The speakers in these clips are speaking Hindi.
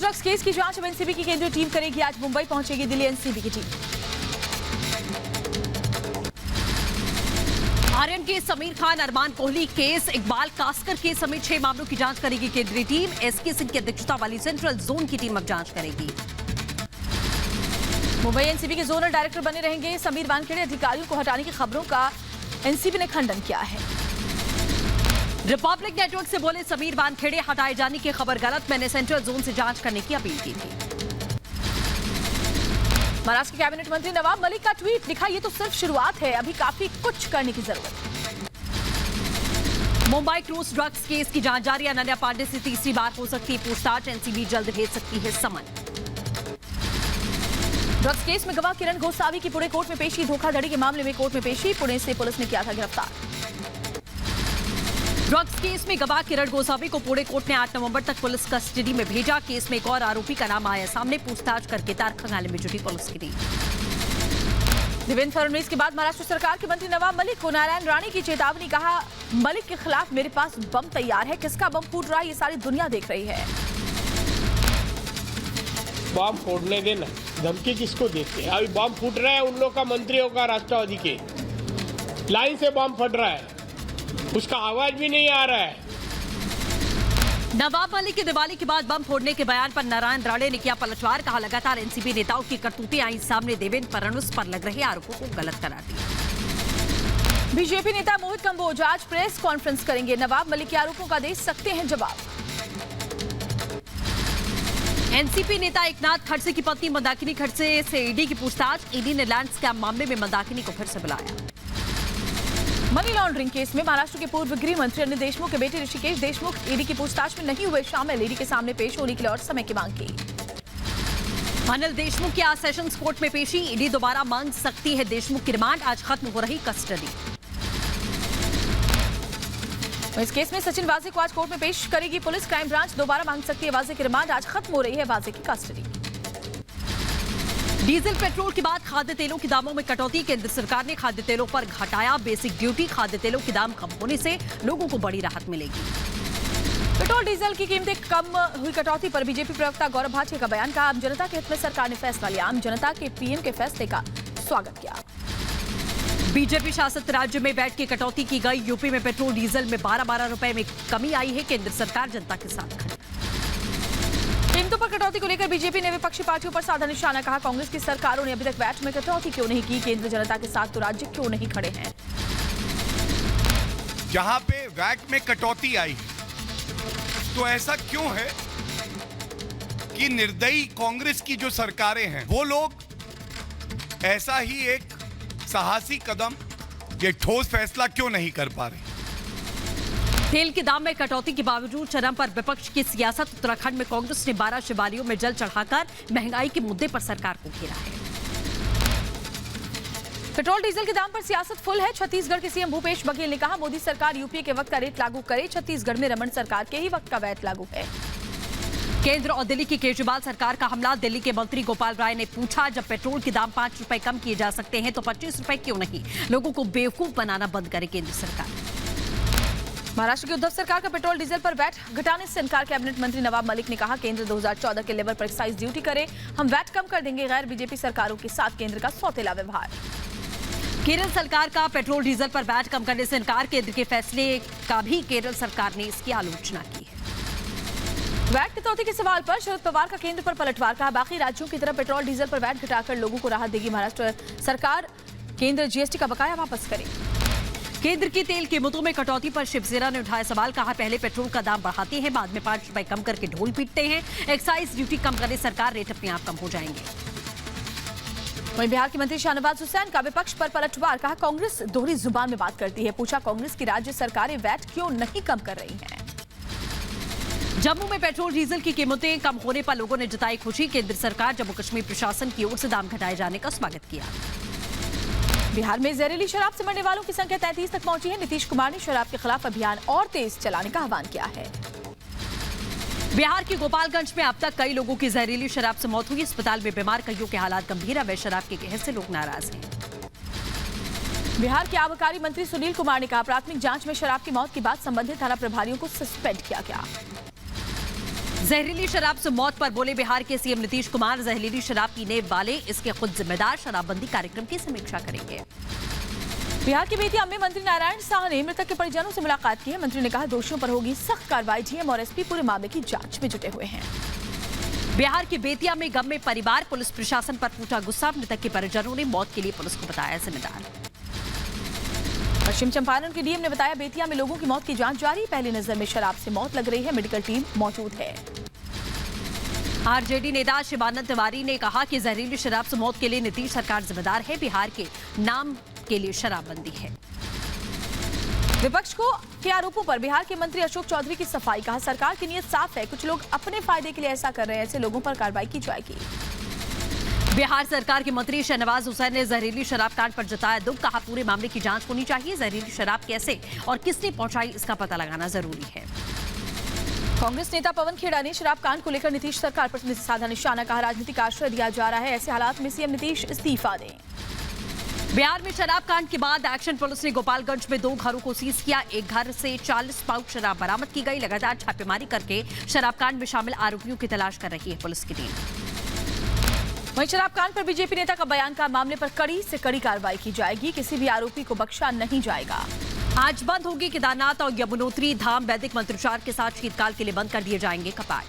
ड्रग्स केस की जांच अब एनसीबी की केंद्रीय टीम करेगी। आज मुंबई पहुंचेगी दिल्ली एनसीबी की team. Aryan case, Sameer Khan, Armaan Kohli case, Iqbal Kaskar case समेत 6 मामलों की जांच करेगी केंद्रीय टीम। एसके सिंह की अध्यक्षता वाली सेंट्रल जोन की टीम अब जांच करेगी। मुंबई एनसीबी के जोनल डायरेक्टर बने रहेंगे समीर वानखेड़े। अधिकारियों को हटाने की खबरों का एनसीबी ने खंडन किया है। रिपब्लिक नेटवर्क से बोले समीर वानखेड़े, हटाए जाने की खबर गलत, मैंने सेंट्रल जोन से जांच करने की अपील की थी। महाराष्ट्र के कैबिनेट मंत्री नवाब मलिक का ट्वीट, लिखा ये तो सिर्फ शुरुआत है, अभी काफी कुछ करने की जरूरत है। मुंबई क्रूज ड्रग्स केस की जांच जारी, अनन्या पांडे से तीसरी बार हो सकती है पूछताछ, एनसीबी जल्द भेज सकती है समन। ड्रग्स केस में गवाह किरण गोसावी की पुणे कोर्ट में पेशी। धोखाधड़ी के मामले में कोर्ट में पेशी, पुणे से पुलिस ने किया था गिरफ्तार। ड्रग्स केस में गवाह किरण गोसावी को पुणे कोर्ट ने 8 नवंबर तक पुलिस कस्टडी में भेजा। केस में एक और आरोपी का नाम आया सामने, पूछताछ करके तार खंगालने में जुटी पुलिस की टीम। देवेंद्र फडणवीस के बाद महाराष्ट्र सरकार के मंत्री नवाब मलिक को नारायण राणे की चेतावनी, कहा मलिक के खिलाफ मेरे पास बम तैयार है, किसका बम फूट रहा है ये सारी दुनिया देख रही है। बम फोड़ने देना, धमकी किसको देते हैं? अभी बम फूट रहा है उन लोग का, मंत्रियों का, राष्ट्रवादी के लाइन से बम फट रहा है, उसका आवाज भी नहीं आ रहा है। नवाब मलिक के दिवाली के बाद बम फोड़ने के बयान पर नारायण राणे ने किया पलटवार, कहा लगातार एनसीबी नेताओं की करतूतें आई सामने, देवेंद्र फडणवीस पर लग रहे आरोपों को गलत करार दिया। बीजेपी नेता मोहित कंबोज आज प्रेस कॉन्फ्रेंस करेंगे। नवाब मलिक के आरोपों का दे सकते हैं जवाब। एनसीपी नेता एकनाथ खड़से की पत्नी मंदाकिनी खड़से से ईडी की पूछताछ, ईडी ने लैंड स्कैम मामले में मंदाकिनी को फिर से बुलाया। मनी लॉन्ड्रिंग केस में महाराष्ट्र के पूर्व गृह मंत्री अनिल देशमुख के बेटे ऋषिकेश देशमुख ईडी की पूछताछ में नहीं हुए शामिल। ईडी के सामने पेश होने के लिए और समय की मांग की। अनिल देशमुख की आज सेशंस कोर्ट में पेशी, ईडी दोबारा मांग सकती है देशमुख की रिमांड, आज खत्म हो रही कस्टडी। इस केस में सचिन वाजे को आज कोर्ट में पेश करेगी पुलिस। क्राइम ब्रांच दोबारा मांग सकती है वाजे की रिमांड, आज खत्म हो रही है वाजे की कस्टडी। डीजल पेट्रोल के बाद खाद्य तेलों के दामों में कटौती, केंद्र सरकार ने खाद्य तेलों पर घटाया बेसिक ड्यूटी, खाद्य तेलों के दाम कम होने से लोगों को बड़ी राहत मिलेगी। पेट्रोल डीजल की कीमतें कम हुई, कटौती पर बीजेपी प्रवक्ता गौरव भाटिया का बयान, कहा आम जनता के हित में सरकार ने फैसला लिया, आम जनता के पीएम के फैसले का स्वागत किया। बीजेपी शासित राज्य में वैट की कटौती की गई, यूपी में पेट्रोल डीजल में 12-12 रुपए में कमी आई है, केंद्र सरकार जनता के साथ खड़ी। कीमतों पर कटौती को लेकर बीजेपी ने विपक्षी पार्टियों पर साधा निशाना, कहा कांग्रेस की सरकारों ने अभी तक वैट में कटौती क्यों नहीं की, केंद्र जनता के साथ तो राज्य क्यों नहीं खड़े हैं। जहां पे वैट में कटौती आई तो ऐसा क्यों है कि निर्दयी कांग्रेस की जो सरकारें हैं वो लोग ऐसा ही एक साहसी कदम, ये ठोस फैसला क्यों नहीं कर पा रहे। तेल के दाम में कटौती के बावजूद चरम पर विपक्ष की सियासत, उत्तराखंड में कांग्रेस ने 12 शिवालयों में जल चढ़ाकर महंगाई के मुद्दे पर सरकार को घेरा है। पेट्रोल डीजल के दाम पर सियासत फुल है, छत्तीसगढ़ के सीएम भूपेश बघेल ने कहा मोदी सरकार यूपीए के वक्त का रेट लागू करे, छत्तीसगढ़ में रमन सरकार के ही वक्त का वैट लागू है। केंद्र और दिल्ली की केजरीवाल सरकार का हमला, दिल्ली के मंत्री गोपाल राय ने पूछा जब पेट्रोल के दाम 5 रुपए कम किए जा सकते हैं तो 25 रुपए क्यों नहीं, लोगों को बेवकूफ बनाना बंद करे केंद्र सरकार। महाराष्ट्र की उद्धव सरकार का पेट्रोल डीजल पर वैट घटाने से इनकार, कैबिनेट मंत्री नवाब मलिक ने कहा केंद्र 2014 के लेवल पर एक्साइज ड्यूटी करे, हम वैट कम कर देंगे, गैर बीजेपी सरकारों के साथ केंद्र का सौतेला व्यवहार। केरल सरकार का पेट्रोल डीजल पर वैट कम करने से इनकार, केंद्र के फैसले का भी केरल सरकार ने इसकी आलोचना की है। वैट कटौती के सवाल पर शरद पवार का केंद्र पर पलटवार, कहा बाकी राज्यों की तरह पेट्रोल डीजल पर वैट घटाकर लोगों को राहत देगी महाराष्ट्र सरकार, केंद्र जीएसटी का बकाया वापस करे। केंद्र की तेल कीमतों में कटौती पर शिवसेना ने उठाया सवाल, कहा पहले पेट्रोल का दाम बढ़ाते हैं, बाद में 5 रुपए कम करके ढोल पीटते हैं, एक्साइज ड्यूटी कम करने सरकार रेट अपने आप कम हो जाएंगे। वहीं बिहार के मंत्री शाहनवाज हुसैन का विपक्ष पर पलटवार, कहा कांग्रेस दोहरी जुबान में बात करती है, पूछा कांग्रेस की राज्य सरकारें वैट क्यों नहीं कम कर रही हैं। जम्मू में पेट्रोल डीजल की कीमतें कम होने पर लोगों ने जताई खुशी, केंद्र सरकार जम्मू कश्मीर प्रशासन की ओर से दाम घटाए जाने का स्वागत किया। बिहार में जहरीली शराब से मरने वालों की संख्या 33 तक पहुंची है, नीतीश कुमार ने शराब के खिलाफ अभियान और तेज चलाने का आह्वान किया है। बिहार के गोपालगंज में अब तक कई लोगों की जहरीली शराब से मौत हुई, अस्पताल में बीमार कईयों के हालात गंभीर है, वे शराब के कहर से लोग नाराज हैं। बिहार के आबकारी मंत्री सुनील कुमार ने कहा प्राथमिक जांच में शराब की मौत के बाद संबंधित थाना प्रभारियों को सस्पेंड किया गया। जहरीली शराब से मौत पर बोले बिहार के सीएम नीतीश कुमार, जहरीली शराब पीने वाले इसके खुद जिम्मेदार, शराबबंदी कार्यक्रम की समीक्षा करेंगे। बिहार की बेतिया में मंत्री नारायण साह ने मृतक के परिजनों से मुलाकात की है। मंत्री ने कहा दोषियों पर होगी सख्त कार्रवाई। डीएम और एसपी पूरे मामले की जांच में जुटे हुए हैं। बिहार की बेतिया में गम में परिवार, पुलिस प्रशासन पर फूटा गुस्सा, मृतक के परिजनों ने मौत के लिए पुलिस को बताया जिम्मेदार। पश्चिम चंपारण के डीएम ने बताया बेतिया में लोगों की मौत की जांच जारी, पहली नजर में शराब से मौत लग रही है, मेडिकल टीम मौजूद है। आरजेडी नेता शिवानंद तिवारी ने कहा कि जहरीली शराब से मौत के लिए नीतीश सरकार जिम्मेदार है, बिहार के नाम के लिए शराबबंदी है। विपक्ष के आरोपों पर बिहार के मंत्री अशोक चौधरी की सफाई, कहा सरकार की नीयत साफ है, कुछ लोग अपने फायदे के लिए ऐसा कर रहे हैं, ऐसे लोगों पर कार्रवाई की जाएगी। बिहार सरकार के मंत्री शहनवाज हुसैन ने जहरीली शराब कांड पर जताया दुख, कहा पूरे मामले की जांच होनी चाहिए, जहरीली शराब कैसे और किसने पहुंचाई इसका पता लगाना जरूरी है। कांग्रेस नेता पवन खेड़ा ने शराब कांड को लेकर नीतीश सरकार पर साधा निशाना, कहा राजनीतिक आश्रय दिया जा रहा है, ऐसे हालात में सीएम नीतीश इस्तीफा दें। बिहार में शराब कांड के बाद एक्शन पुलिस ने गोपालगंज में 2 घरों को सीज किया, एक घर से 40 पाउच शराब बरामद की गई। लगातार छापेमारी करके शराब कांड में शामिल आरोपियों की तलाश कर रही है पुलिस की टीम। वहीं शराब कांड पर बीजेपी नेता का बयान, का मामले पर कड़ी से कड़ी कार्रवाई की जाएगी, किसी भी आरोपी को बख्शा नहीं जाएगा। आज बंद होगी केदारनाथ और यमुनोत्री धाम, वैदिक मंत्रोच्चार के साथ शीतकाल के लिए बंद कर दिए जाएंगे कपाट।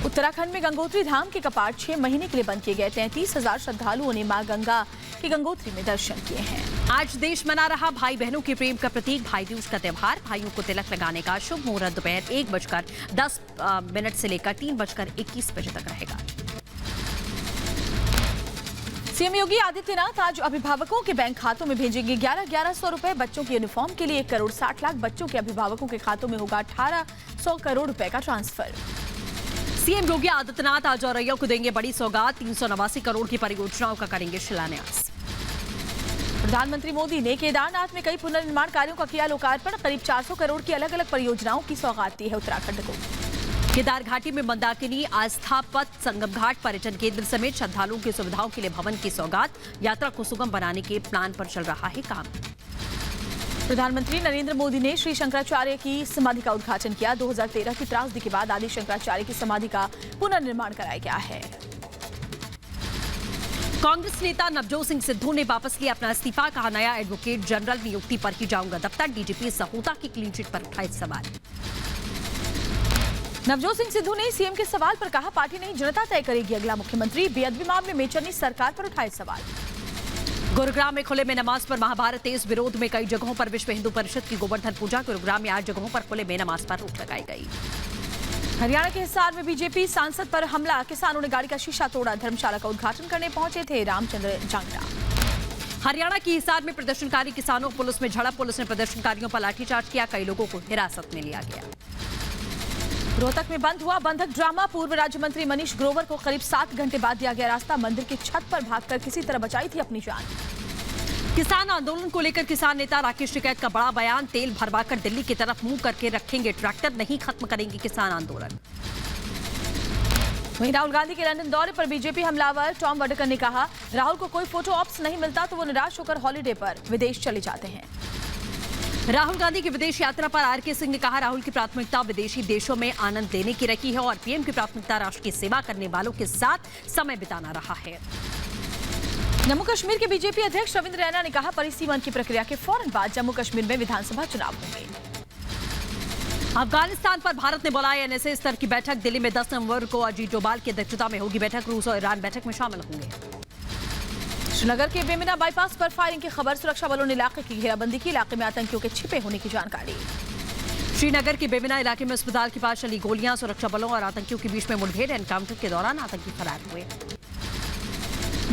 उत्तराखंड में गंगोत्री धाम के कपाट 6 महीने के लिए बंद किए गए। 33,000 श्रद्धालुओं ने मां गंगा की गंगोत्री में दर्शन किए हैं। आज देश मना रहा भाई बहनों के प्रेम का प्रतीक भाई दूज का त्योहार, भाइयों को तिलक लगाने का शुभ मुहूर्त दोपहर 1:10 से लेकर 3:21 बजे तक रहेगा। सीएम योगी आदित्यनाथ आज अभिभावकों के बैंक खातों में भेजेंगे 11,100 रुपए। बच्चों की यूनिफॉर्म के लिए 1 करोड़ 60 लाख बच्चों के अभिभावकों के खातों में होगा 1800 करोड़ रुपए का ट्रांसफर। सीएम योगी आदित्यनाथ आज औरैया को देंगे बड़ी सौगात, 389 करोड़ की परियोजनाओं का करेंगे शिलान्यास। प्रधानमंत्री मोदी ने केदारनाथ में कई पुनर्निर्माण कार्यों का किया लोकार्पण, करीब 400 करोड़ की अलग अलग परियोजनाओं की सौगात दी है उत्तराखंड को। केदार घाटी में मंदाकिनी आस्था पथ, संगम घाट पर्यटन केंद्र समेत श्रद्धालुओं की सुविधाओं के लिए भवन की सौगात, यात्रा को सुगम बनाने के प्लान पर चल रहा है काम। प्रधानमंत्री नरेंद्र मोदी ने श्री शंकराचार्य की समाधि का उद्घाटन किया। 2013 की त्रासदी के बाद आदि शंकराचार्य की समाधि का पुनर्निर्माण कराया गया है। कांग्रेस नेता नवजोत सिंह सिद्धू ने वापस लिया अपना इस्तीफा, कहा नया एडवोकेट जनरल नियुक्ति पर ही जाऊंगा दफ्तर, डीजीपी सहोता की क्लीन चिट पर उठाए सवाल। नवजोत सिंह सिद्धू ने सीएम के सवाल पर कहा पार्टी नहीं जनता तय करेगी अगला मुख्यमंत्री। बेअदबी मामले में चन्नी सरकार पर उठाए सवाल। गुरुग्राम में खुले में नमाज पर महाभारत तेज विरोध में कई जगहों पर विश्व हिंदू परिषद की गोवर्धन पूजा, गुरुग्राम में 8 जगहों पर खुले में नमाज पर रोक लगाई गई। हरियाणा के हिसार में बीजेपी सांसद पर हमला, किसानों ने गाड़ी का शीशा तोड़ा, धर्मशाला का उद्घाटन करने पहुंचे थे रामचंद्र जांगड़ा। हरियाणा की हिसार में प्रदर्शनकारी किसानों पुलिस में झड़प, पुलिस ने प्रदर्शनकारियों पर लाठीचार्ज किया, कई लोगों को हिरासत में लिया गया। रोहतक में बंद हुआ बंधक ड्रामा, पूर्व राज्य मंत्री मनीष ग्रोवर को करीब 7 घंटे बाद दिया गया रास्ता, मंदिर की छत पर भागकर किसी तरह बचाई थी अपनी जान। किसान आंदोलन को लेकर किसान नेता राकेश टिकैत का बड़ा बयान, तेल भरवाकर दिल्ली की तरफ मुंह करके रखेंगे ट्रैक्टर, नहीं खत्म करेंगे किसान आंदोलन। वहीं राहुल गांधी के लंदन दौरे पर बीजेपी हमलावर टॉम वडकर ने कहा राहुल को कोई फोटो ऑप्स नहीं मिलता तो वो निराश होकर हॉलिडे पर विदेश चले जाते हैं। राहुल गांधी की विदेश यात्रा पर आरके सिंह ने कहा राहुल की प्राथमिकता विदेशी देशों में आनंद लेने की रही है और पीएम की प्राथमिकता राष्ट्र की सेवा करने वालों के साथ समय बिताना रहा है। जम्मू कश्मीर के बीजेपी अध्यक्ष रविंद्र रैना ने कहा परिसीमन की प्रक्रिया के फौरन बाद जम्मू कश्मीर में विधानसभा चुनाव होंगे। अफगानिस्तान पर भारत ने बुलाई एनएसए स्तर की बैठक, दिल्ली में 10 नवंबर को अजीत डोभाल की अध्यक्षता में होगी बैठक, रूस और ईरान बैठक में शामिल होंगे। श्रीनगर के बेमिना बाईपास पर फायरिंग की खबर, सुरक्षा बलों ने इलाके की घेराबंदी की, इलाके में आतंकियों के छिपे होने की जानकारी। श्रीनगर के बेमिना इलाके में अस्पताल के पास चली गोलियां, सुरक्षा बलों और आतंकियों के बीच में मुठभेड़, एनकाउंटर के दौरान आतंकी फरार हुए।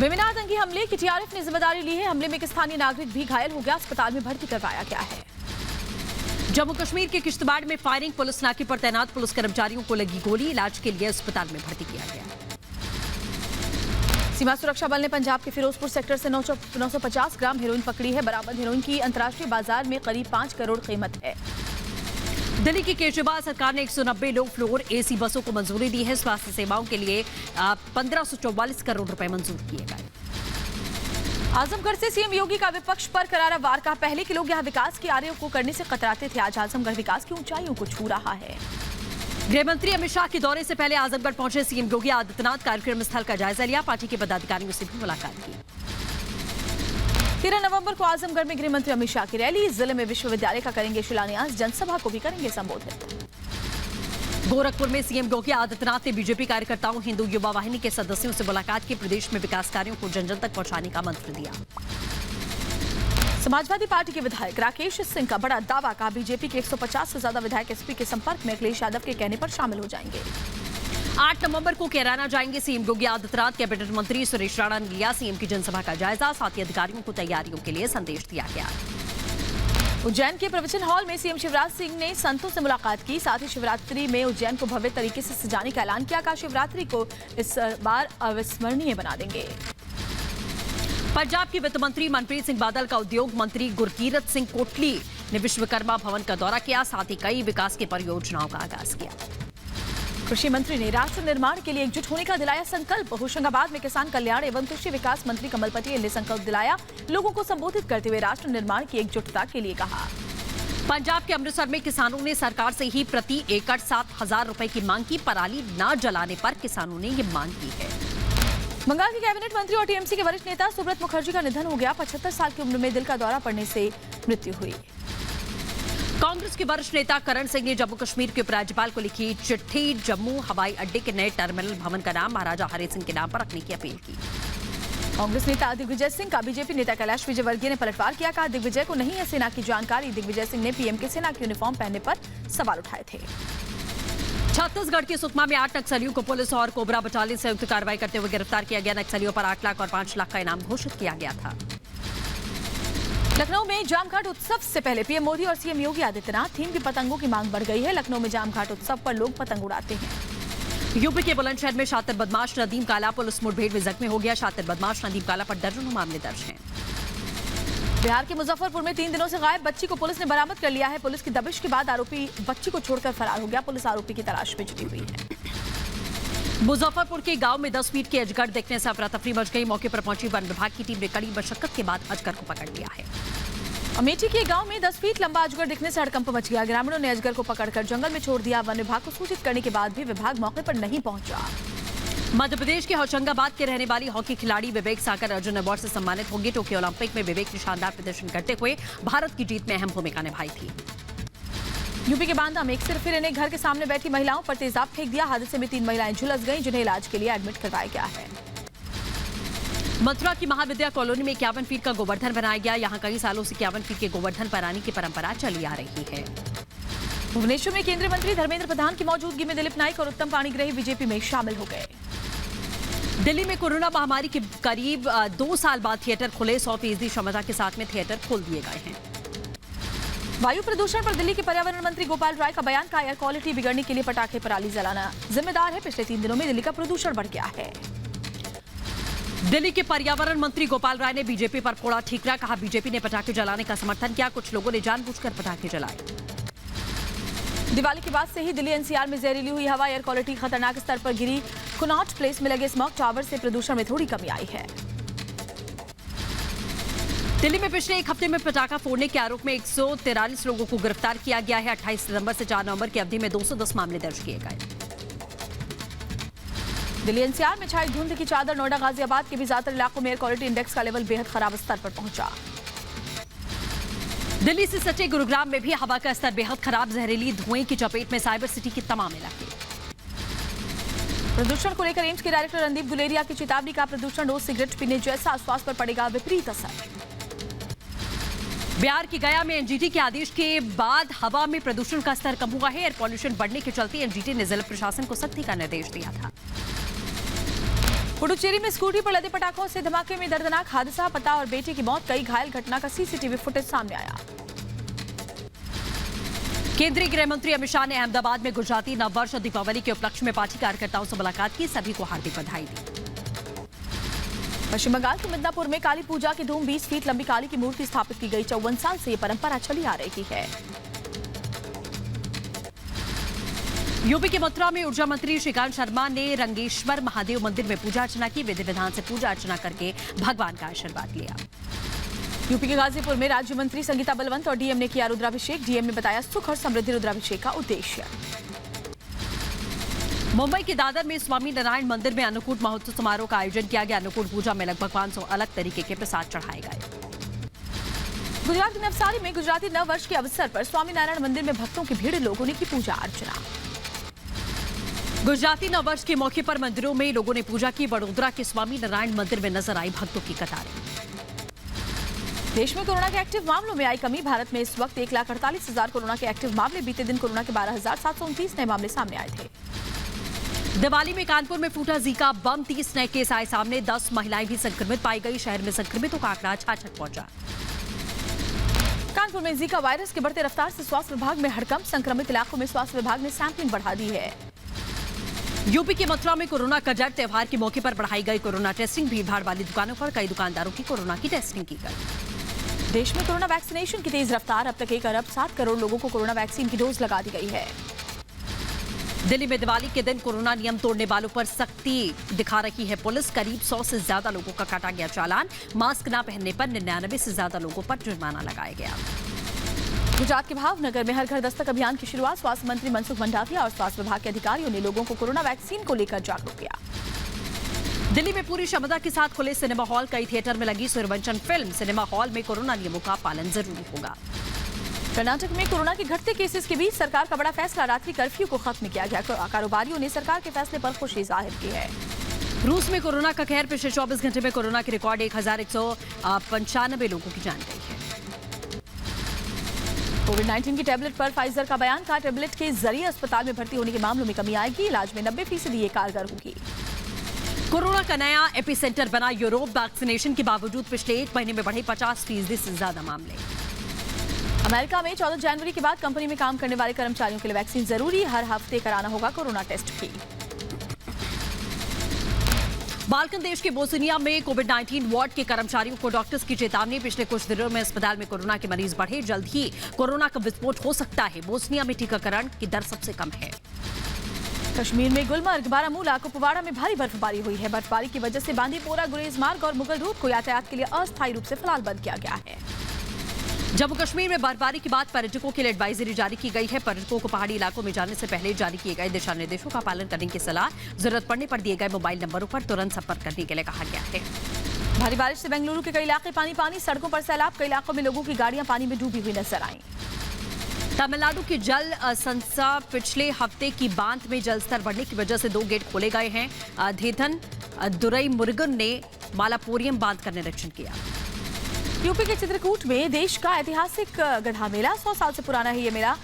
बेमिना आतंकी हमले की टीआरएफ ने जिम्मेदारी ली है, हमले में एक स्थानीय नागरिक भी घायल हो गया, अस्पताल में भर्ती करवाया गया है। जम्मू कश्मीर के किश्तवाड़ में फायरिंग, पुलिस नाके पर तैनात पुलिस कर्मचारियों को लगी गोली, इलाज के लिए अस्पताल में भर्ती किया गया। सीमा सुरक्षा बल ने पंजाब के फिरोजपुर सेक्टर से 950 ग्राम हेरोइन पकड़ी है, बरामद हेरोइन की अंतर्राष्ट्रीय बाजार में करीब 5 करोड़ कीमत है। दिल्ली की केजरीवाल सरकार ने 190 लो फ्लोर एसी बसों को मंजूरी दी है, स्वास्थ्य सेवाओं के लिए 1544 करोड़ रुपए मंजूर किए गए। आजमगढ़ से सीएम योगी का विपक्ष पर करारा वार, कहा पहले के लोग यहां विकास के आर्यों को करने से कतराते थे, आज आजमगढ़ विकास की ऊंचाइयों को छू रहा है। गृह मंत्री अमित शाह के दौरे से पहले आजमगढ़ पहुंचे सीएम योगी आदित्यनाथ, कार्यक्रम स्थल का जायजा लिया, पार्टी के पदाधिकारियों से भी मुलाकात की। 13 नवंबर को आजमगढ़ में गृह मंत्री अमित शाह की रैली, जिले में विश्वविद्यालय का करेंगे शिलान्यास, जनसभा को भी करेंगे संबोधित। गोरखपुर में सीएम योगी आदित्यनाथ ने बीजेपी कार्यकर्ताओं, हिंदू युवा वाहिनी के सदस्यों से मुलाकात की, प्रदेश में विकास कार्यों को जन जन तक पहुंचाने का मंत्र दिया। समाजवादी पार्टी के विधायक राकेश सिंह का बड़ा दावा, कहा बीजेपी के 150 से ज्यादा विधायक एसपी के संपर्क में अखिलेश यादव के कहने पर शामिल हो जाएंगे। 8 नवंबर को कैराना जाएंगे सीएम योगी आदित्यनाथ, कैबिनेट मंत्री सुरेश राणा ने लिया सीएम की जनसभा का जायजा, साथ ही अधिकारियों को तैयारियों के लिए संदेश दिया गया। उज्जैन के प्रवचन हॉल में सीएम शिवराज सिंह ने संतों से मुलाकात की, साथ ही शिवरात्रि में उज्जैन को भव्य तरीके से सजाने का ऐलान किया, कहा शिवरात्रि को इस बार अविस्मरणीय बना देंगे। पंजाब के वित्त मंत्री मनप्रीत सिंह बादल का उद्योग मंत्री गुरकीरत सिंह कोटली ने विश्वकर्मा भवन का दौरा किया, साथ ही कई विकास की परियोजनाओं का आगाज किया। कृषि मंत्री ने राष्ट्र निर्माण के लिए एकजुट होने का दिलाया संकल्प, होशंगाबाद में किसान कल्याण एवं कृषि विकास मंत्री कमल पटेल ने संकल्प दिलाया, लोगों को संबोधित करते हुए राष्ट्र निर्माण की एकजुटता के लिए कहा। पंजाब के अमृतसर में किसानों ने सरकार से ही प्रति एकड़ 7,000 रुपए की मांग की, पराली न जलाने पर किसानों ने ये मांग की है। बंगाल के कैबिनेट मंत्री और टीएमसी के वरिष्ठ नेता सुब्रत मुखर्जी का निधन हो गया, 75 साल की उम्र में दिल का दौरा पड़ने से मृत्यु हुई। कांग्रेस के वरिष्ठ नेता करण सिंह ने जम्मू कश्मीर के उपराज्यपाल को लिखी चिट्ठी, जम्मू हवाई अड्डे के नए टर्मिनल भवन का नाम महाराजा हरि सिंह के नाम पर रखने की अपील की। कांग्रेस नेता दिग्विजय सिंह का बीजेपी नेता कैलाश विजयवर्गीय ने पलटवार किया, कहा दिग्विजय को नहीं है सेना की जानकारी। दिग्विजय सिंह ने पीएम के सेना की यूनिफॉर्म पहनने पर सवाल उठाए थे। छत्तीसगढ़ के सुकमा में 8 नक्सलियों को पुलिस और कोबरा बटालियन संयुक्त कार्रवाई करते हुए गिरफ्तार किया गया। नक्सलियों पर 8 लाख और 5 लाख का इनाम घोषित किया गया था। लखनऊ में जामघाट उत्सव से पहले पीएम मोदी और सीएम योगी आदित्यनाथ, थीम की पतंगों की मांग बढ़ गई है। लखनऊ में जामघाट उत्सव पर लोग पतंग उड़ाते हैं। यूपी के बुलंदशहर में शातिर बदमाश नदीम काला पुलिस मुठभेड़ में जख्मी हो गया। शातिर बदमाश नदीम काला पर दर्जनों मामले दर्ज हैं। बिहार के मुजफ्फरपुर में 3 दिनों से गायब बच्ची को पुलिस ने बरामद कर लिया है। पुलिस की दबिश के बाद आरोपी बच्ची को छोड़कर फरार हो गया। पुलिस आरोपी की तलाश में जुटी हुई है। मुजफ्फरपुर के गांव में 10 फीट के अजगर देखने से अफरा तफरी मच गई। मौके पर पहुंची वन विभाग की टीम ने कड़ी मशक्कत के बाद अजगर को पकड़ लिया है। अमेठी के गांव में 10 फीट लंबा अजगर दिखने से हड़कंप मच गया। ग्रामीणों ने अजगर को पकड़कर जंगल में छोड़ दिया। वन विभाग को सूचित करने के बाद भी विभाग मौके पर नहीं पहुंचा। मध्य प्रदेश के होशंगाबाद के रहने वाली हॉकी खिलाड़ी विवेक सागर अर्जुन अवार्ड से सम्मानित होंगे। टोक्यो ओलंपिक में विवेक ने शानदार प्रदर्शन करते हुए भारत की जीत में अहम भूमिका निभाई थी। यूपी के बांदा में एक सिरफिरे ने घर के सामने बैठी महिलाओं पर तेजाब फेंक दिया। हादसे में 3 महिलाएं झुलस गईं, जिन्हें इलाज के लिए एडमिट करवाया गया है। मथुरा की महाविद्या कॉलोनी में 51 फीट का गोवर्धन बनाया गया। यहाँ कई सालों से 51 फीट के गोवर्धन बनाने की परंपरा चली आ रही है। भुवनेश्वर में केंद्रीय मंत्री धर्मेंद्र प्रधान की मौजूदगी में दिलीप नाइक और उत्तम पाणिग्राही बीजेपी में शामिल हो गए। दिल्ली में कोरोना महामारी के करीब 2 साल बाद थिएटर खुले। 100% क्षमता के साथ में थिएटर खोल दिए गए हैं। वायु प्रदूषण पर दिल्ली के पर्यावरण मंत्री गोपाल राय का बयान, का एयर क्वालिटी बिगड़ने के लिए पटाखे पराली जलाना जिम्मेदार है। पिछले 3 दिनों में दिल्ली का प्रदूषण बढ़ गया है। दिल्ली के पर्यावरण मंत्री गोपाल राय ने बीजेपी पर फोड़ा ठीकरा, कहा बीजेपी ने पटाखे जलाने का समर्थन किया। कुछ लोगों ने जानबूझकर पटाखे जलाए। दिवाली के बाद से ही दिल्ली एनसीआर में जहरीली हुई हवा, एयर क्वालिटी खतरनाक स्तर पर गिरी। कुनॉट प्लेस में लगे स्मॉग टावर से प्रदूषण में थोड़ी कमी आई है। दिल्ली में पिछले 1 हफ्ते में पटाखा फोड़ने के आरोप में 143 लोगों को गिरफ्तार किया गया है। 28 सितंबर से 4 नवंबर की अवधि में 210 मामले दर्ज किए गए। दिल्ली एनसीआर में छाई धुंध की चादर। नोएडा, गाजियाबाद के भी ज्यादातर इलाकों में एयर क्वालिटी इंडेक्स का लेवल बेहद खराब स्तर पर पहुंचा। दिल्ली से सटे गुरुग्राम में भी हवा का स्तर बेहद खराब। जहरीली धुएं की चपेट में साइबर सिटी के तमाम इलाके। प्रदूषण को लेकर एम्स के डायरेक्टर रणदीप गुलेरिया की चेतावनी, का प्रदूषण रोज सिगरेट पीने जैसा, स्वास्थ्य पर पड़ेगा विपरीत असर। बिहार की गया में एनजीटी के आदेश के बाद हवा में प्रदूषण का स्तर कम हुआ है। एयर पॉल्यूशन बढ़ने के चलते एनजीटी ने जिला प्रशासन को सख्ती का निर्देश दिया था। पुडुचेरी में स्कूटी पर लदे पटाखों से धमाके में दर्दनाक हादसा, पिता और बेटे की मौत, कई घायल। घटना का सीसीटीवी फुटेज सामने आया। केंद्रीय गृह मंत्री अमित शाह ने अहमदाबाद में गुजराती नववर्ष और दीपावली के उपलक्ष्य में पार्टी कार्यकर्ताओं से मुलाकात की। सभी को हार्दिक बधाई दी। पश्चिम बंगाल के मिदनापुर में काली पूजा की धूम। 20 फीट लंबी काली की मूर्ति स्थापित की गई। 54 साल से ये परंपरा चली आ रही है। यूपी के मथुरा में ऊर्जा मंत्री श्रीकांत शर्मा ने रंगेश्वर महादेव मंदिर में पूजा अर्चना की। विधि विधान से पूजा अर्चना करके भगवान का आशीर्वाद लिया। यूपी के गाजीपुर में राज्य मंत्री संगीता बलवंत और डीएम ने किया रुद्राभिषेक। डीएम ने बताया सुख और समृद्धि रुद्राभिषेक का उद्देश्य। मुंबई के दादर में स्वामी नारायण मंदिर में अन्नकूट महोत्सव समारोह का आयोजन किया गया। अन्नकूट पूजा में लगभग 500 अलग तरीके के प्रसाद चढ़ाए गए। गुजरात के नवसारी में गुजराती नव वर्ष के अवसर पर स्वामी नारायण मंदिर में भक्तों की भीड़, लोगों ने की पूजा अर्चना। गुजराती नव वर्ष के मौके पर मंदिरों में लोगों ने पूजा की। वडोदरा के स्वामी नारायण मंदिर में नजर आई भक्तों की कतारें। देश में कोरोना के एक्टिव मामलों में आई कमी। भारत में इस वक्त 1,48,000 कोरोना के एक्टिव मामले। बीते दिन कोरोना के 12,729 नए मामले सामने आए थे। दिवाली में कानपुर में फूटा जीका बम, 30 नए केस आए सामने। 10 महिलाएं भी संक्रमित पाई गई। शहर में संक्रमितों का आंकड़ा 66 पहुंचा। कानपुर में जीका वायरस के बढ़ते रफ्तार से स्वास्थ्य विभाग में हड़कंप। संक्रमित इलाकों में स्वास्थ्य विभाग ने सैंपलिंग बढ़ा दी है। यूपी के मथुरा में कोरोना का डर। त्योहार के मौके पर बढ़ाई गई कोरोना टेस्टिंग। भीड़भाड़ वाली दुकानों पर कई दुकानदारों की कोरोना की टेस्टिंग की गई। देश में कोरोना वैक्सीनेशन की तेज रफ्तार। अब तक 1 अरब 7 करोड़ लोगों को कोरोना वैक्सीन की डोज लगा दी गई है। दिल्ली में दिवाली के दिन कोरोना नियम तोड़ने वालों पर सख्ती दिखा रही है पुलिस। करीब 100 से ज्यादा लोगों का काटा गया चालान। मास्क न पहनने पर 99 से ज्यादा लोगों पर जुर्माना लगाया गया। गुजरात के भावनगर में हर घर दस्तक अभियान की शुरुआत। स्वास्थ्य मंत्री मनसुख मंडाविया और स्वास्थ्य विभाग के अधिकारियों ने लोगों को कोरोना वैक्सीन को लेकर जागरूक किया। दिल्ली में पूरी क्षमता के साथ खुले सिनेमा हॉल। कई थिएटर में लगी सूर्यवंशम फिल्म। सिनेमा हॉल में कोरोना नियमों का पालन जरूरी होगा। कर्नाटक में कोरोना के घटते केसेस के बीच सरकार का बड़ा फैसला। रात्रि कर्फ्यू को खत्म किया गया। कारोबारियों ने सरकार के फैसले पर खुशी जाहिर की है। रूस में कोरोना का कहर। पिछले 24 घंटे में कोरोना के रिकॉर्ड 1195 लोगों की जान गई है। कोविड-19 की टैबलेट पर फाइजर का बयान। कहा टैबलेट के जरिए अस्पताल में भर्ती होने के मामलों में कमी आएगी। इलाज में 90% ये कारगर होगी। कोरोना का नया एपिसेंटर बना यूरोप। वैक्सीनेशन के बावजूद पिछले 1 महीने में बढ़े 50% से ज्यादा मामले। अमेरिका में 14 जनवरी के बाद कंपनी में काम करने वाले कर्मचारियों के लिए वैक्सीन जरूरी। हर हफ्ते कराना होगा कोरोना टेस्ट भी। बाल्कन देश के बोस्निया में कोविड-19 वार्ड के कर्मचारियों को डॉक्टर्स की चेतावनी। पिछले कुछ दिनों में अस्पताल में कोरोना के मरीज बढ़े। जल्द ही कोरोना का विस्फोट हो सकता है। बोस्निया में टीकाकरण की दर सबसे कम है। कश्मीर में गुलमर्ग, बारामूला, कुपवाड़ा में भारी बर्फबारी हुई है। बर्फबारी की वजह से बांदीपोरा, गुरेज मार्ग और मुगल रोड को यातायात के लिए अस्थायी रूप से फिलहाल बंद किया गया है। जम्मू कश्मीर में बर्फबारी के बाद पर्यटकों के लिए एडवाइजरी जारी की गई है। पर्यटकों को पहाड़ी इलाकों में जाने से पहले जारी किए गए दिशा निर्देशों का पालन करने की सलाह। जरूरत पड़ने पर दिए गए मोबाइल नंबरों पर तुरंत संपर्क करने के लिए कहा गया है। भारी बारिश से बेंगलुरु के कई इलाके पानी। सड़कों पर सैलाब। कई इलाकों में लोगों की गाड़ियां पानी में डूबी हुई नजर आई। तमिलनाडु की जल संस्था पिछले हफ्ते की बांध में जलस्तर बढ़ने की वजह से 2 गेट खोले गए हैं। धेथन दुरई मुरुगन ने मालापुरम बांध का निरीक्षण किया। यूपी के चित्रकूट में देश का ऐतिहासिक गधा मेला। 100 साल से पुराना है ये मेला।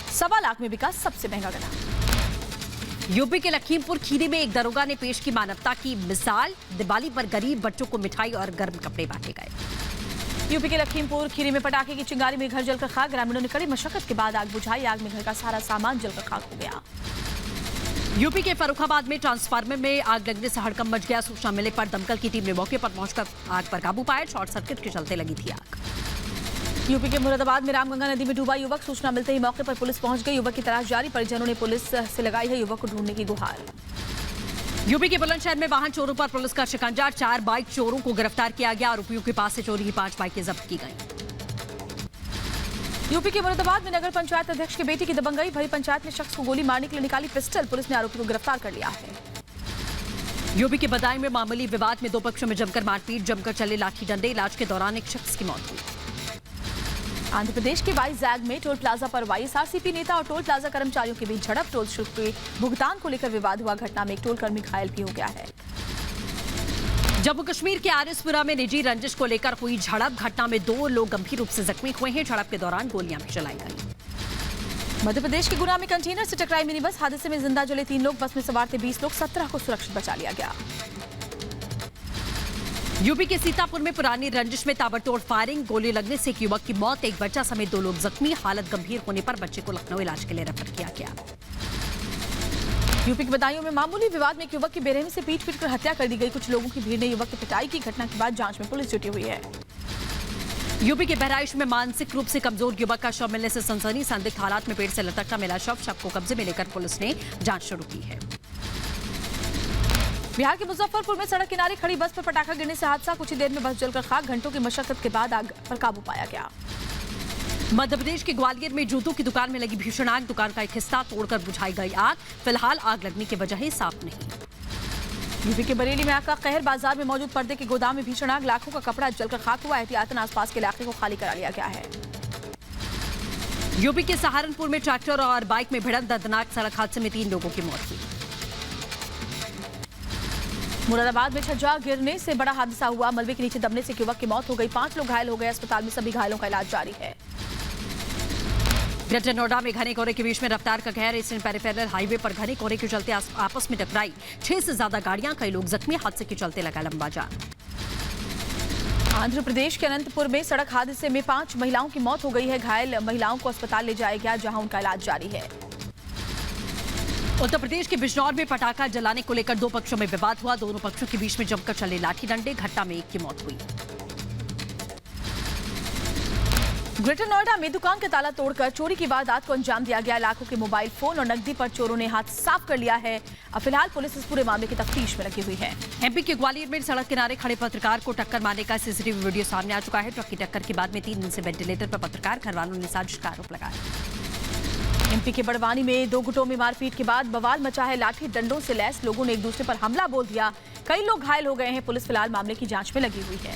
1.25 लाख में बिका सबसे महंगा गधा। यूपी के लखीमपुर खीरी में एक दरोगा ने पेश की मानवता की मिसाल। दिवाली पर गरीब बच्चों को मिठाई और गर्म कपड़े बांटे गए। यूपी के लखीमपुर खीरी में पटाखे की चिंगारी में घर जलकर खाक। ग्रामीणों ने कड़ी मशक्कत के बाद आग बुझाई। आग में घर का सारा सामान जलकर खाक हो गया। यूपी के फर्रुखाबाद में ट्रांसफार्मर में आग लगने से हड़कंप मच गया। सूचना मिलने पर दमकल की टीम ने मौके पर पहुंचकर आग पर काबू पाया। शॉर्ट सर्किट के चलते लगी थी आग। यूपी के मुरादाबाद में रामगंगा नदी में डूबा युवक। सूचना मिलते ही मौके पर पुलिस पहुंच गई। युवक की तलाश जारी। परिजनों ने पुलिस से लगाई है युवक को ढूंढने की गुहार। यूपी के बुलंदशहर में वाहन चोरों पर पुलिस का शिकंजा। 4 बाइक चोरों को गिरफ्तार किया गया। आरोपियों के पास से चोरी की 5 बाइकें जब्त की गई। यूपी के मुरादाबाद में नगर पंचायत अध्यक्ष की बेटी की दबंगई। भरी पंचायत में शख्स को गोली मारने के लिए निकाली पिस्टल। पुलिस ने आरोपी को गिरफ्तार कर लिया है। यूपी के बदायूं में मामूली विवाद में 2 पक्षों में जमकर मारपीट। जमकर चले लाठी डंडे। इलाज के दौरान एक शख्स की मौत हुई। आंध्र प्रदेश के वाइजैग में टोल प्लाजा पर वाईएसआरसीपी नेता और टोल प्लाजा कर्मचारियों के बीच झड़प। टोल शुल्क के भुगतान को लेकर विवाद हुआ। घटना में एक टोल कर्मी घायल भी हो गया है। जम्मू कश्मीर के आरिसपुरा में निजी रंजिश को लेकर हुई झड़प। घटना में 2 लोग गंभीर रूप से जख्मी हुए हैं। झड़प के दौरान गोलियां भी चलाई गई। मध्य प्रदेश के गुना में कंटेनर से टकराई मिनी बस। हादसे में जिंदा जले 3 लोग। बस में सवार थे 20 लोग। 17 को सुरक्षित बचा लिया गया। यूपी के सीतापुर में पुरानी रंजिश में ताबड़तोड़ फायरिंग। गोली लगने से एक युवक की मौत। एक बच्चा समेत 2 लोग जख्मी। हालत गंभीर होने पर बच्चे को लखनऊ इलाज के लिए रेफर किया गया। यूपी के बदायूं में मामूली विवाद में एक युवक की बेरहमी से पीट कर हत्या कर दी गई। कुछ लोगों की भीड़ ने युवक की पिटाई की। घटना के बाद जांच में पुलिस जुटी हुई है। यूपी के बहराइच में मानसिक रूप से कमजोर युवक का शव मिलने से सनसनी। संदिग्ध हालात में पेड़ से लटकता मिला शव को कब्जे में लेकर पुलिस ने जांच शुरू की है। बिहार के मुजफ्फरपुर में सड़क किनारे खड़ी बस पर पटाखा गिरने से हादसा। कुछ ही देर में बस जलकर खाक। घंटों की मशक्कत के बाद आग पर काबू पाया गया। मध्य प्रदेश के ग्वालियर में जूतों की दुकान में लगी भीषण आग, दुकान का एक हिस्सा तोड़कर बुझाई गई आग। फिलहाल आग लगने की वजह साफ नहीं। यूपी के बरेली में आग का कहर, बाजार में मौजूद पर्दे के गोदाम में भीषण आग, लाखों का कपड़ा जलकर खाक हुआ। एहतियातन आसपास के इलाके को खाली करा लिया गया है। यूपी के सहारनपुर में ट्रैक्टर और बाइक में भिड़ंत, दर्दनाक सड़क हादसे में 3 लोगों की मौत हुई। मुरादाबाद में छज्जा गिरने से बड़ा हादसा हुआ, मलबे के नीचे दबने से एक युवक की मौत हो गई। 5 लोग घायल हो गए, अस्पताल में सभी घायलों का इलाज जारी है। ग्रेटर नोएडा में घने कोहरे के बीच में रफ्तार का कहर, ईस्टर्न पेरिफेरल हाईवे पर घने कोहरे के चलते आपस में टकराई 6 से ज्यादा गाड़ियां, कई लोग जख्मी, हादसे के चलते लगा लंबा जाम। आंध्र प्रदेश के अनंतपुर में सड़क हादसे में 5 महिलाओं की मौत हो गई है। घायल महिलाओं को अस्पताल ले जाया गया, जहां उनका इलाज जारी है। उत्तर प्रदेश के बिजनौर में पटाखा जलाने को लेकर 2 पक्षों में विवाद हुआ, दोनों पक्षों के बीच में जमकर चले लाठी डंडे, घटना में 1 की मौत हुई। ग्रेटर नोएडा में दुकान का ताला तोड़कर चोरी की वारदात को अंजाम दिया गया। लाखों के मोबाइल फोन और नकदी पर चोरों ने हाथ साफ कर लिया है। अब फिलहाल पुलिस इस पूरे मामले की तफ्तीश में लगी हुई है। एमपी के ग्वालियर में सड़क किनारे खड़े पत्रकार को टक्कर मारने का सीसीटीवी वीडियो सामने आ चुका है। ट्रक की टक्कर के बाद में 3 दिन से वेंटिलेटर पर पत्रकार घर वालों ने साजिश का आरोप लगाया। एमपी के बड़वानी में 2 गुटों में मारपीट के बाद बवाल मचा है। लाठी डंडों से लैस लोगों ने एक दूसरे पर हमला बोल दिया, कई लोग घायल हो गए हैं। पुलिस फिलहाल मामले की जांच में लगी हुई है।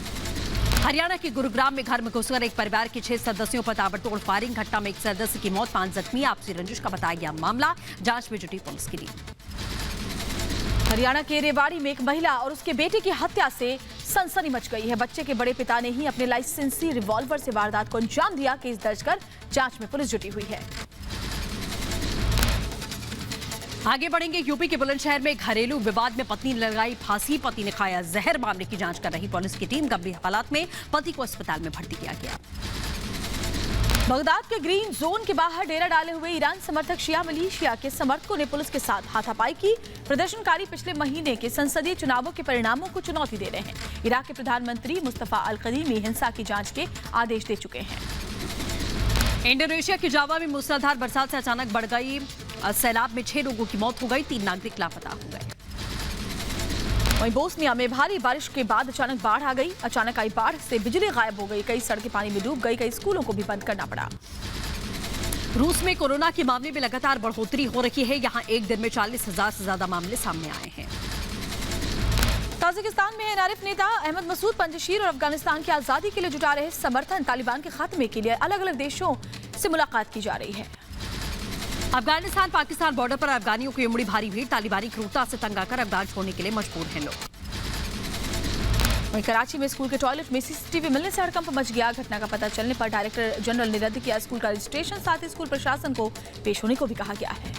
हरियाणा के गुरुग्राम में घर में घुसकर एक परिवार के 6 सदस्यों पर ताबड़तोड़ फायरिंग, घटना में 1 सदस्य की मौत, 5 जख्मी। आपसी रंजिश का बताया गया मामला, जांच में जुटी पुलिस की टीम। हरियाणा के रेवाड़ी में एक महिला और उसके बेटे की हत्या से सनसनी मच गई है। बच्चे के बड़े पिता ने ही अपने लाइसेंसी रिवॉल्वर से वारदात को अंजाम दिया। केस दर्ज कर जांच में पुलिस जुटी हुई है। आगे बढ़ेंगे। यूपी के बुलंदशहर में घरेलू विवाद में पत्नी ने लगाई फांसी, पति ने खाया जहर। मामले की जांच कर रही पुलिस की टीम, गंभीर हालात में पति को अस्पताल में भर्ती किया गया। बगदाद के ग्रीन जोन के बाहर डेरा डाले हुए ईरान समर्थक शिया मिलिशिया के समर्थकों ने पुलिस के साथ हाथापाई की। प्रदर्शनकारी पिछले महीने के संसदीय चुनावों के परिणामों को चुनौती दे रहे हैं। इराक के प्रधानमंत्री मुस्तफा अल कदीमी हिंसा की जांच के आदेश दे चुके हैं। इंडोनेशिया के जावा में मूसलाधार बरसात से अचानक बढ़ गई सैलाब में 6 लोगों की मौत हो गई, 3 नागरिक लापता हो गए। वहीं बोस्निया में भारी बारिश के बाद अचानक बाढ़ आ गई। अचानक आई बाढ़ से बिजली गायब हो गई, कई सड़कें पानी में डूब गई, कई स्कूलों को भी बंद करना पड़ा। रूस में कोरोना के मामले में लगातार बढ़ोतरी हो रही है। यहां एक दिन में 40,000 से ज्यादा मामले सामने आए हैं। ताजिकिस्तान में एनआरएफ नेता अहमद मसूद पंजशीर और अफगानिस्तान की आजादी के लिए जुटा रहे समर्थन तालिबान के खात्मे के लिए अलग अलग देशों से मुलाकात की जा रही है। अफगानिस्तान पाकिस्तान बॉर्डर पर अफगानियों की उमड़ी भारी भीड़, तालिबानी क्रूरता से तंग आकर अफगान छोड़ने के लिए मजबूर हैं लोग। वहीं कराची में स्कूल के टॉयलेट में सीसीटीवी मिलने से हड़कंप मच गया। घटना का पता चलने पर डायरेक्टर जनरल ने रद्द किया स्कूल का रजिस्ट्रेशन, साथ ही स्कूल प्रशासन को पेश होने को भी कहा गया है।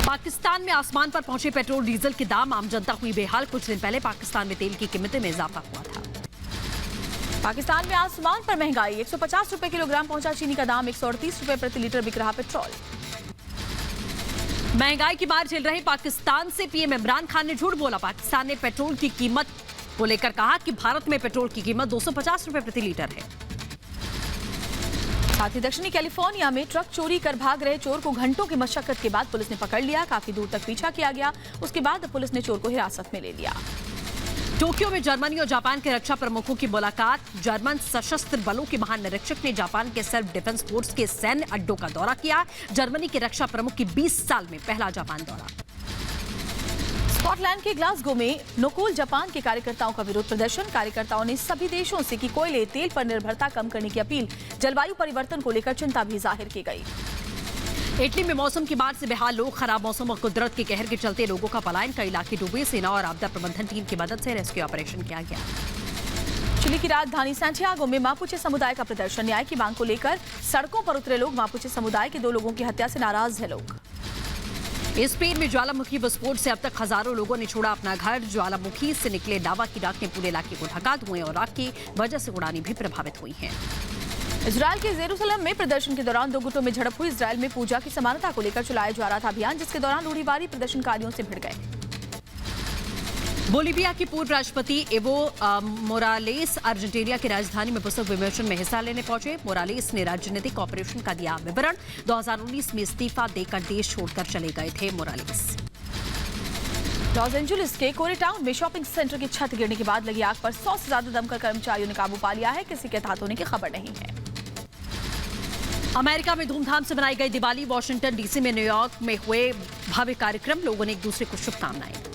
पाकिस्तान में आसमान पर पहुंचे पेट्रोल डीजल के दाम, आम जनता हुई बेहाल। कुछ दिन पहले पाकिस्तान में तेल की कीमतें में इजाफा हुआ था। पाकिस्तान में आसमान पर महंगाई, 150 रुपए किलोग्राम पहुंचा चीनी का दाम, 138 रुपए प्रति लीटर बिक रहा पेट्रोल। महंगाई की मार झेल रहे पाकिस्तान से पीएम इमरान खान ने झूठ बोला। पाकिस्तान ने पेट्रोल की कीमत को लेकर कहा कि भारत में पेट्रोल की कीमत 250 रुपए प्रति लीटर है। साथ ही दक्षिणी कैलिफोर्निया में ट्रक चोरी कर भाग रहे चोर को घंटों की मशक्कत के बाद पुलिस ने पकड़ लिया। काफी दूर तक पीछा किया गया, उसके बाद पुलिस ने चोर को हिरासत में ले लिया। टोक्यो में जर्मनी और जापान के रक्षा प्रमुखों की मुलाकात। जर्मन सशस्त्र बलों के महानिरीक्षक ने जापान के सेल्फ डिफेंस फोर्स के सैन्य अड्डों का दौरा किया। जर्मनी के रक्षा प्रमुख की 20 साल में पहला जापान दौरा। स्कॉटलैंड के ग्लासगो में नोकोल जापान के कार्यकर्ताओं का विरोध प्रदर्शन। कार्यकर्ताओं ने सभी देशों से की कोयले तेल पर निर्भरता कम करने की अपील। जलवायु परिवर्तन को लेकर चिंता भी जाहिर की गई। इटली में मौसम की मार से बेहाल लोग, खराब मौसम और कुदरत के कहर के चलते लोगों का पलायन, कई इलाके डूबे। सेना और आपदा प्रबंधन टीम की मदद से रेस्क्यू ऑपरेशन किया गया। चिली की राजधानी सैंटियागो में मापुचे समुदाय का प्रदर्शन। न्याय की मांग को लेकर सड़कों पर उतरे लोग। मापुचे समुदाय के 2 लोगों की हत्या से नाराज है लोग। स्पेन में ज्वालामुखी विस्फोट से अब तक हजारों लोगों ने छोड़ा अपना घर। ज्वालामुखी से निकले लावा की राख ने पूरे इलाके को ढका। धुएं और राख की वजह से उड़ानें भी प्रभावित हुई हैं। इजरायल के जेरूसलम में प्रदर्शन के दौरान 2 गुटों में झड़प हुई। इजरायल में पूजा की समानता को लेकर चलाया जा रहा था अभियान, जिसके दौरान रूढ़िवादी प्रदर्शनकारियों से भिड़ गए। बोलीविया की पूर्व राष्ट्रपति एवो मोरालेस अर्जेंटीना की राजधानी में पुस्तक विमोचन में हिस्सा लेने पहुंचे। मोरालेस ने राजनीतिक ऑपरेशन का दिया विवरण। 2019 में इस्तीफा देकर देश छोड़कर चले गए थे मोरालेस। लॉस एंजेलिस के कोरेटाउन में शॉपिंग सेंटर की छत गिरने के बाद लगी आग पर 100 से ज्यादा दमकल कर्मचारियों ने काबू पा लिया है। किसी के हताहत होने की खबर नहीं है। अमेरिका में धूमधाम से मनाई गई दिवाली। वॉशिंगटन डीसी में, न्यूयॉर्क में हुए भव्य कार्यक्रम, लोगों ने एक दूसरे को शुभकामनाएं दी।